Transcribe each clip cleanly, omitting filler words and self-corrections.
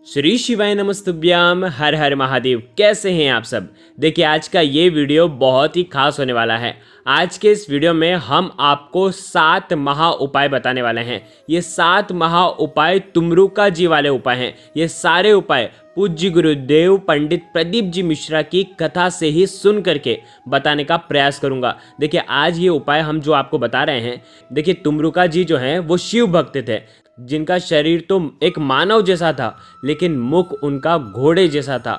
श्री शिवाय नमस्तुभ्याम। हर हर महादेव। कैसे हैं आप सब। देखिए आज का ये वीडियो बहुत ही खास होने वाला है। आज के इस वीडियो में हम आपको 7 महा उपाय बताने वाले हैं। ये 7 महा उपाय तुमरुका जी वाले उपाय हैं। ये सारे उपाय पूज्य गुरुदेव पंडित प्रदीप जी मिश्रा की कथा से ही सुन करके बताने का प्रयास करूंगा। देखिए आज ये उपाय हम जो आपको बता रहे हैं, देखिए तुमरुका जी जो हैं वो शिव भक्त थे, जिनका शरीर तो एक मानव जैसा था लेकिन मुख उनका घोड़े जैसा था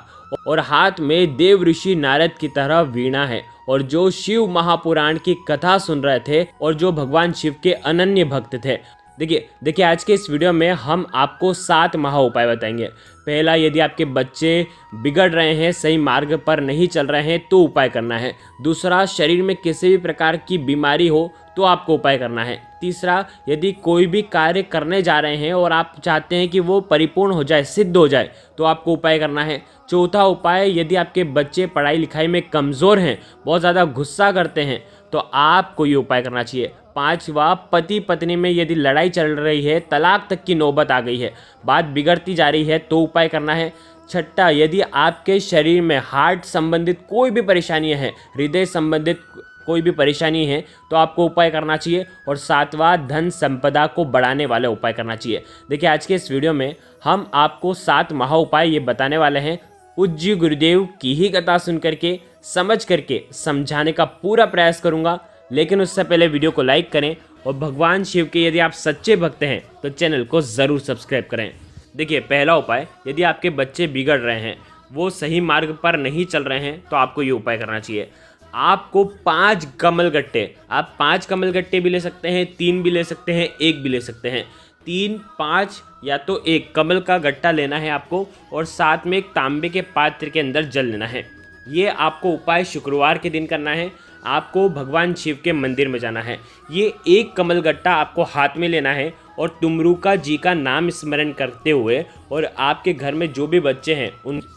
और हाथ में देव ऋषि नारद की तरह वीणा है। और जो शिव महापुराण की कथा सुन रहे थे और जो भगवान शिव के अनन्य भक्त थे। देखिए आज के इस वीडियो में हम आपको 7 महा उपाय बताएंगे। पहला, यदि आपके बच्चे बिगड़ रहे हैं, सही मार्ग पर नहीं चल रहे हैं तो उपाय करना है। दूसरा, शरीर में किसी भी प्रकार की बीमारी हो तो आपको उपाय करना है। तीसरा, यदि कोई भी कार्य करने जा रहे हैं और आप चाहते हैं कि वो परिपूर्ण हो जाए, सिद्ध हो जाए, तो आपको उपाय करना है। चौथा उपाय, यदि आपके बच्चे पढ़ाई लिखाई में कमज़ोर हैं, बहुत ज़्यादा गुस्सा करते हैं, तो आपको ये उपाय करना चाहिए। पांचवा, पति पत्नी में यदि लड़ाई चल रही है, तलाक तक की नौबत आ गई है, बात बिगड़ती जा रही है, तो उपाय करना है। छठा, यदि आपके शरीर में हार्ट संबंधित कोई भी परेशानी है, हृदय संबंधित कोई भी परेशानी है, तो आपको उपाय करना चाहिए। और सातवां, धन संपदा को बढ़ाने वाले उपाय करना चाहिए। देखिए आज के इस वीडियो में हम आपको 7 महा उपाय ये बताने वाले हैं। पूज्य गुरुदेव की ही कथा सुन करके, समझ करके समझाने का पूरा प्रयास करूंगा। लेकिन उससे पहले वीडियो को लाइक करें और भगवान शिव के यदि आप सच्चे भक्त हैं तो चैनल को ज़रूर सब्सक्राइब करें। देखिए पहला उपाय, यदि आपके बच्चे बिगड़ रहे हैं, वो सही मार्ग पर नहीं चल रहे हैं, तो आपको ये उपाय करना चाहिए। आपको 5 कमलगट्टे, आप 5 कमलगट्टे भी ले सकते हैं, 3 भी ले सकते हैं, 1 भी ले सकते हैं। 3, 5 या तो 1 कमल का गट्टा लेना है आपको और साथ में एक तांबे के पात्र के अंदर जल लेना है। ये आपको उपाय शुक्रवार के दिन करना है। आपको भगवान शिव के मंदिर में जाना है। ये 1 कमलगट्टा आपको हाथ में लेना है और तुमरुका जी का नाम स्मरण करते हुए और आपके घर में जो भी बच्चे हैं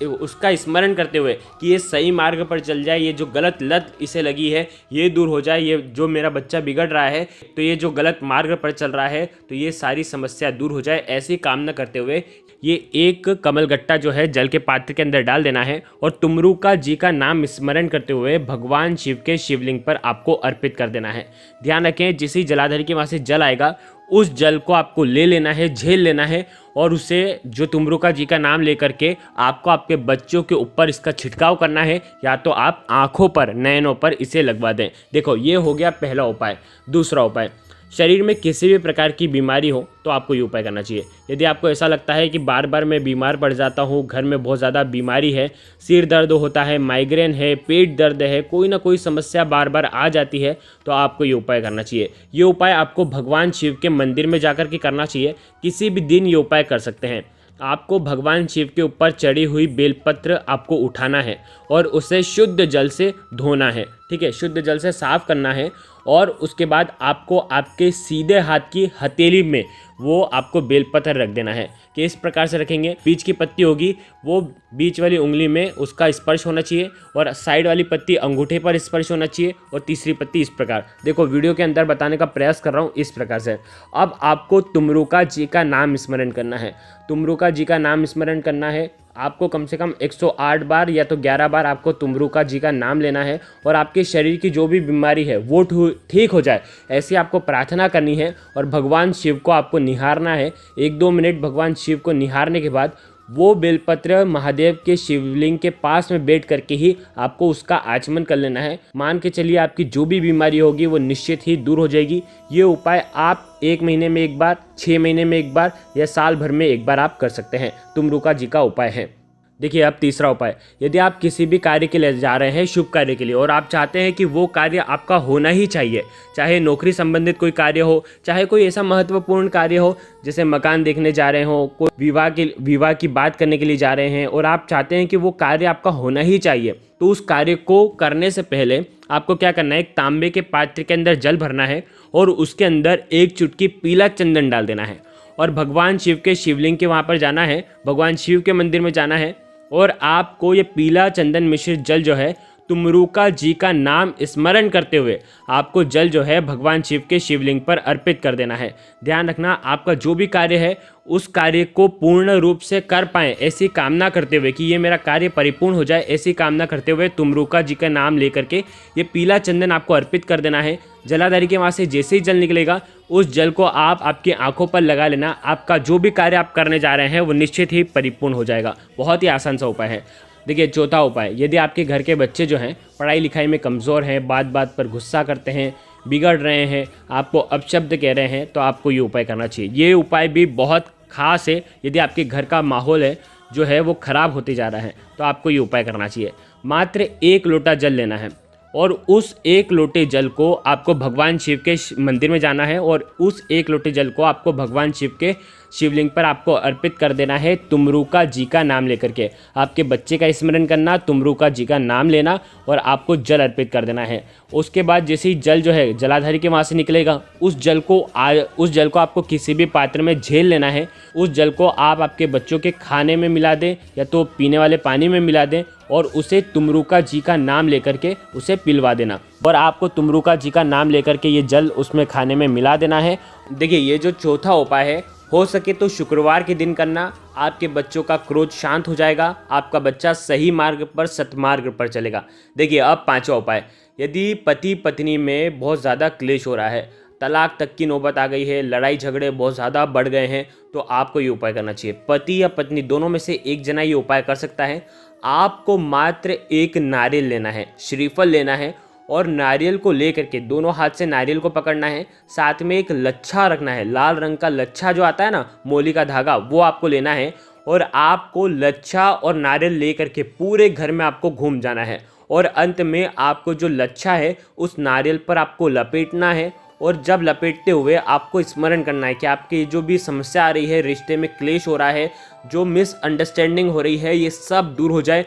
उसका स्मरण करते हुए कि ये सही मार्ग पर चल जाए, ये जो गलत लत इसे लगी है ये दूर हो जाए, ये जो मेरा बच्चा बिगड़ रहा है तो ये जो गलत मार्ग पर चल रहा है तो ये सारी समस्या दूर हो जाए, ऐसी कामना करते हुए ये 1 कमलगट्टा जो है जल के पात्र के अंदर डाल देना है और तुमरुका जी का नाम स्मरण करते हुए भगवान शिव के शिवलिंग पर आपको अर्पित कर देना है। ध्यान रखें, जिस ही जलाधर के वहाँ से जल आएगा उस जल को आपको ले लेना है, झेल लेना है और उसे जो तुमरुका जी का नाम लेकर के आपको आपके बच्चों के ऊपर इसका छिड़काव करना है, या तो आप आँखों पर, नयनों पर इसे लगवा दें। देखो ये हो गया पहला उपाय। दूसरा उपाय, शरीर में किसी भी प्रकार की बीमारी हो तो आपको ये उपाय करना चाहिए। यदि आपको ऐसा लगता है कि बार बार मैं बीमार पड़ जाता हूँ, घर में बहुत ज़्यादा बीमारी है, सिर दर्द होता है, माइग्रेन है, पेट दर्द है, कोई ना कोई समस्या बार बार आ जाती है, तो आपको ये उपाय करना चाहिए। ये उपाय आपको भगवान शिव के मंदिर में जाकर के करना चाहिए। किसी भी दिन ये उपाय कर सकते हैं। आपको भगवान शिव के ऊपर चढ़ी हुई बेलपत्र आपको उठाना है और उसे शुद्ध जल से धोना है। ठीक है, शुद्ध जल से साफ करना है और उसके बाद आपको आपके सीधे हाथ की हथेली में वो आपको बेलपत्र रख देना है। कि इस प्रकार से रखेंगे, बीच की पत्ती होगी वो बीच वाली उंगली में उसका स्पर्श होना चाहिए और साइड वाली पत्ती अंगूठे पर स्पर्श होना चाहिए और तीसरी पत्ती इस प्रकार। देखो वीडियो के अंदर बताने का प्रयास कर रहा हूँ इस प्रकार से। अब आपको तुमरुका जी का नाम स्मरण करना है। तुमरुका जी का नाम स्मरण करना है। आपको कम से कम 108 बार या तो 11 बार आपको तुमरुका जी का नाम लेना है और आपके शरीर की जो भी बीमारी है वो ठीक हो जाए, ऐसी आपको प्रार्थना करनी है और भगवान शिव को आपको निहारना है। 1-2 मिनट भगवान शिव को निहारने के बाद वो बेलपत्र महादेव के शिवलिंग के पास में बैठ करके ही आपको उसका आचमन कर लेना है। मान के चलिए आपकी जो भी बीमारी होगी वो निश्चित ही दूर हो जाएगी। ये उपाय आप 1 महीने में 1 बार, 6 महीने में 1 बार या साल भर में 1 बार आप कर सकते हैं। तुमरुका जी का उपाय है। देखिए अब तीसरा उपाय, यदि आप किसी भी कार्य के लिए जा रहे हैं, शुभ कार्य के लिए, और आप चाहते हैं कि वो कार्य आपका होना ही चाहिए, चाहे नौकरी संबंधित कोई कार्य हो, चाहे कोई ऐसा महत्वपूर्ण कार्य हो जैसे मकान देखने जा रहे हो, कोई विवाह की बात करने के लिए जा रहे हैं और आप चाहते हैं कि वो कार्य आपका होना ही चाहिए, तो उस कार्य को करने से पहले आपको क्या करना है, एक तांबे के पात्र के अंदर जल भरना है और उसके अंदर 1 चुटकी पीला चंदन डाल देना है और भगवान शिव के शिवलिंग के वहाँ पर जाना है, भगवान शिव के मंदिर में जाना है और आपको ये पीला चंदन मिश्रित जल जो है तुमरुका जी का नाम स्मरण करते हुए आपको जल जो है भगवान शिव के शिवलिंग पर अर्पित कर देना है। ध्यान रखना, आपका जो भी कार्य है उस कार्य को पूर्ण रूप से कर पाएँ ऐसी कामना करते हुए, कि ये मेरा कार्य परिपूर्ण हो जाए ऐसी कामना करते हुए तुमरुका जी का नाम लेकर के ये पीला चंदन आपको अर्पित कर देना है। जलाधारी के वहाँ से जैसे ही जल निकलेगा उस जल को आप आपकी आंखों पर लगा लेना। आपका जो भी कार्य आप करने जा रहे हैं वो निश्चित ही परिपूर्ण हो जाएगा। बहुत ही आसान सा उपाय है। देखिए, चौथा उपाय, यदि आपके घर के बच्चे जो हैं पढ़ाई लिखाई में कमज़ोर हैं, बात बात पर गुस्सा करते हैं, बिगड़ रहे हैं, आपको अपशब्द कह रहे हैं, तो आपको ये उपाय करना चाहिए। ये उपाय भी बहुत खास है। यदि आपके घर का माहौल है जो है वो ख़राब होते जा रहा है तो आपको ये उपाय करना चाहिए। मात्र 1 लोटा जल लेना है और उस 1 लोटे जल को आपको भगवान शिव के मंदिर में जाना है और उस 1 लोटे जल को आपको भगवान शिव के शिवलिंग पर आपको अर्पित कर देना है तुमरुका जी का नाम लेकर के। आपके बच्चे का स्मरण करना, तुमरुका जी का नाम लेना और आपको जल अर्पित कर देना है। उसके बाद जैसे ही जल जो है जलाधारी के वहाँ से निकलेगा उस जल को आपको किसी भी पात्र में झेल लेना है। उस जल को आप आपके बच्चों के खाने में मिला दें या तो पीने वाले पानी में मिला दें और उसे तुमरुका जी का नाम लेकर के उसे पिलवा देना। और आपको तुमरुका जी का नाम लेकर के ये जल उसमें खाने में मिला देना है। देखिए, ये जो चौथा उपाय है, हो सके तो शुक्रवार के दिन करना। आपके बच्चों का क्रोध शांत हो जाएगा, आपका बच्चा सही मार्ग पर सतमार्ग पर चलेगा। देखिए, अब 5वां उपाय, यदि पति पत्नी में बहुत ज़्यादा क्लेश हो रहा है, तलाक तक की नौबत आ गई है, लड़ाई झगड़े बहुत ज़्यादा बढ़ गए हैं, तो आपको ये उपाय करना चाहिए। पति या पत्नी दोनों में से एक जना ये उपाय कर सकता है। आपको मात्र 1 नारियल लेना है, श्रीफल लेना है और नारियल को लेकर के दोनों हाथ से नारियल को पकड़ना है। साथ में एक लच्छा रखना है, लाल रंग का लच्छा जो आता है ना, मोली का धागा, वो आपको लेना है। और आपको लच्छा और नारियल लेकर के पूरे घर में आपको घूम जाना है और अंत में आपको जो लच्छा है उस नारियल पर आपको लपेटना है। और जब लपेटते हुए आपको स्मरण करना है कि आपकी जो भी समस्या आ रही है, रिश्ते में क्लेश हो रहा है, जो मिसअंडरस्टैंडिंग हो रही है, ये सब दूर हो जाए।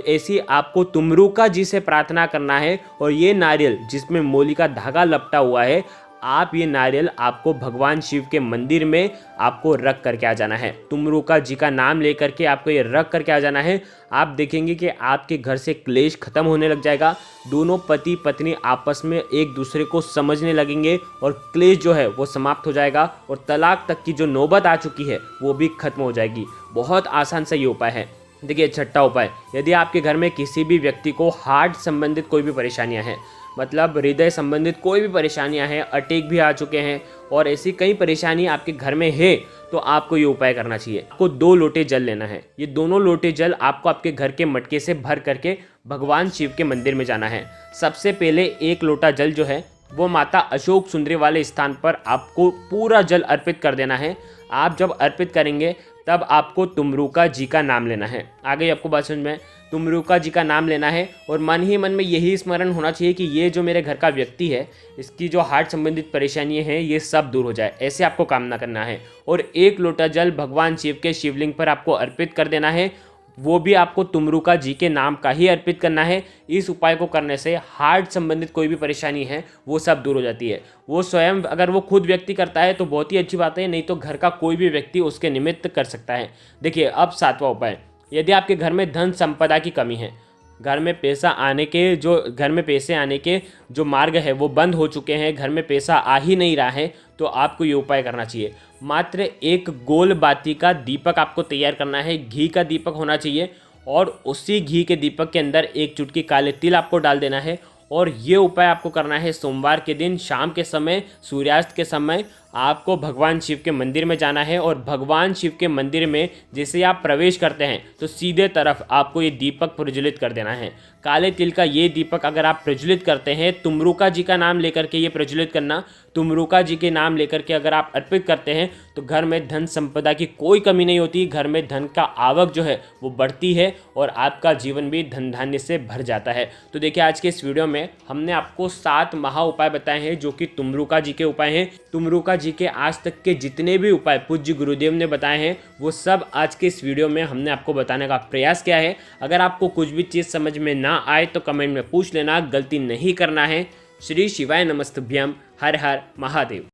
ऐसी आपको तुमरुका जी से प्रार्थना करना है। और ये नारियल जिसमें मोली का धागा लपटा हुआ है, आप ये नारियल आपको भगवान शिव के मंदिर में आपको रख करके आ जाना है। तुमरुका जी का नाम लेकर के आपको ये रख करके आ जाना है। आप देखेंगे कि आपके घर से क्लेश खत्म होने लग जाएगा। दोनों पति पत्नी आपस में एक दूसरे को समझने लगेंगे और क्लेश जो है वो समाप्त हो जाएगा और तलाक तक की जो नौबत आ चुकी है वो भी खत्म हो जाएगी। बहुत आसान सा ये उपाय है। देखिए, 6वां उपाय, यदि आपके घर में किसी भी व्यक्ति को हार्ट संबंधित कोई भी परेशानियां हैं, मतलब हृदय संबंधित कोई भी परेशानियां हैं, अटैक भी आ चुके हैं और ऐसी कई परेशानी आपके घर में है, तो आपको ये उपाय करना चाहिए। आपको 2 लोटे जल लेना है। ये दोनों लोटे जल आपको आपके घर के मटके से भर करके भगवान शिव के मंदिर में जाना है। सबसे पहले 1 लोटा जल जो है वो माता अशोक सुंदरी वाले स्थान पर आपको पूरा जल अर्पित कर देना है। आप जब अर्पित करेंगे तब आपको तुमरुका जी का नाम लेना है। आगे आपको बात समझ में, तुमरुका जी का नाम लेना है और मन ही मन में यही स्मरण होना चाहिए कि ये जो मेरे घर का व्यक्ति है, इसकी जो हार्ट संबंधित परेशानियां हैं ये सब दूर हो जाए, ऐसे आपको कामना करना है। और 1 लोटा जल भगवान शिव के शिवलिंग पर आपको अर्पित कर देना है। वो भी आपको तुमरुका जी के नाम का ही अर्पित करना है। इस उपाय को करने से हार्ट संबंधित कोई भी परेशानी है वो सब दूर हो जाती है। वो स्वयं अगर वो खुद व्यक्ति करता है तो बहुत ही अच्छी बात है, नहीं तो घर का कोई भी व्यक्ति उसके निमित्त कर सकता है। देखिए, अब 7वां उपाय, यदि आपके घर में धन संपदा की कमी है, घर में पैसे आने के जो मार्ग है वो बंद हो चुके हैं, घर में पैसा आ ही नहीं रहा है, तो आपको ये उपाय करना चाहिए। मात्र 1 गोल बाती का दीपक आपको तैयार करना है। घी का दीपक होना चाहिए और उसी घी के दीपक के अंदर 1 चुटकी काले तिल आपको डाल देना है। और ये उपाय आपको करना है सोमवार के दिन शाम के समय, सूर्यास्त के समय आपको भगवान शिव के मंदिर में जाना है। और भगवान शिव के मंदिर में जैसे आप प्रवेश करते हैं तो सीधे तरफ आपको ये दीपक प्रज्वलित कर देना है। काले तिल का ये दीपक अगर आप प्रज्वलित करते हैं, तुमरुका जी का नाम लेकर के ये प्रज्वलित करना, तुमरुका जी के नाम लेकर के अगर आप अर्पित करते हैं तो घर में धन संपदा की कोई कमी नहीं होती। घर में धन का आवक जो है वो बढ़ती है और आपका जीवन भी धन धान्य से भर जाता है। तो देखिए, आज के इस वीडियो में हमने आपको 7 महा उपाय बताए हैं जो कि तुमरुका जी के उपाय हैं। तुमरुका जी के आज तक के जितने भी उपाय पूज्य गुरुदेव ने बताए हैं वो सब आज के इस वीडियो में हमने आपको बताने का प्रयास किया है। अगर आपको कुछ भी चीज़ समझ में ना आए तो कमेंट में पूछ लेना, गलती नहीं करना है। श्री शिवाय नमस्तुभ्यम। हर हर महादेव।